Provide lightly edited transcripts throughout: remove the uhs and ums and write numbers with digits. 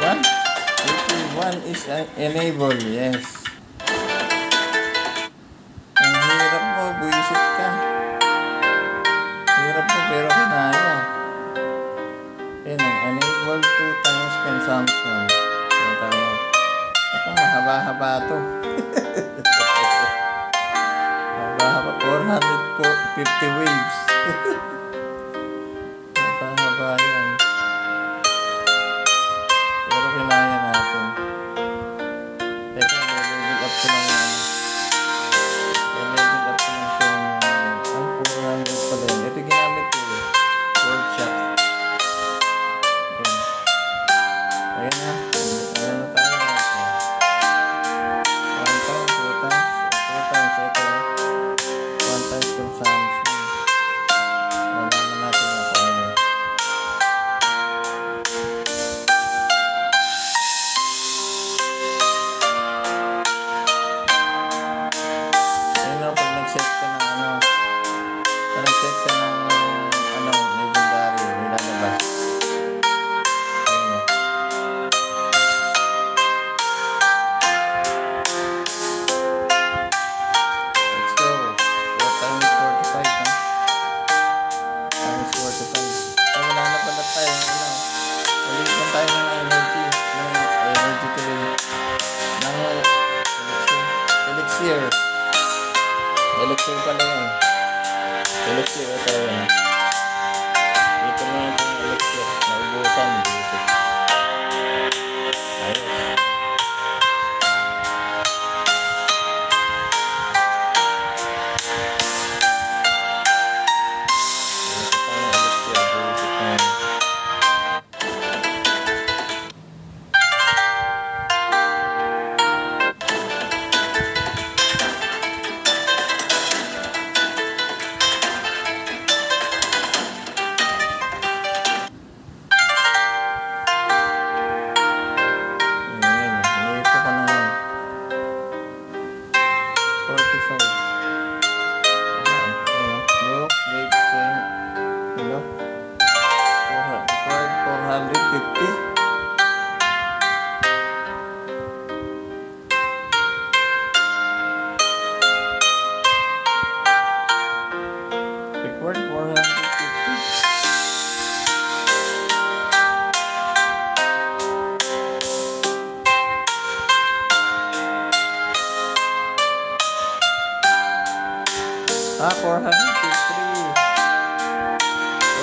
One? 81 is enable, yes. Ang hirap mo, buisit ka. Hirap mo pero kinaya. Yan ang enable 2 times consumption. So tayo. Ako mahaba-haba to. Mahaba-haba, 450 waves. Mahaba-haba yan. Pero kinaya natin. Teka, level up ko lang yan. Level up ko lang itong 400 pala yun. Ito ginamit ko eh. Word shot. Ayan na. Ayan na tayo. 1 time, 2 times, 2 times. Ito. 1 times consumption. Malaman natin yung kaya. Ayan na, pag nag-set ka ng pag nag-set ka ng legendary, may lalabas. Ayan na. Let's go. 4 times 45, ha? Times 45. Ay, wala na pala tayo. Ulit lang tayo ng energy. Ng energy tuloy. Ng elixir. Elixir pala yan. Elixir ito yun. Dito mo yung elixir. Naubusan. Ayos. Dito pa yung elixir. Buisit na yun. Ayan, hinipo ka na yan. 45. Wala eh. Ayan, look, wave strength. Hello? Required 450. Required 450. Ah, 403.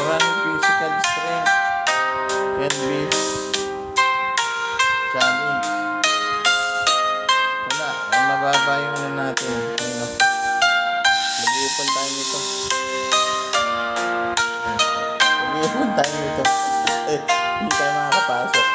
400 physical strength can be challenge. Wala, ang mababa yung natin. Ayun, mag-iipon tayo nito. Mag-iipon tayo nito. Hindi tayo makakapasok.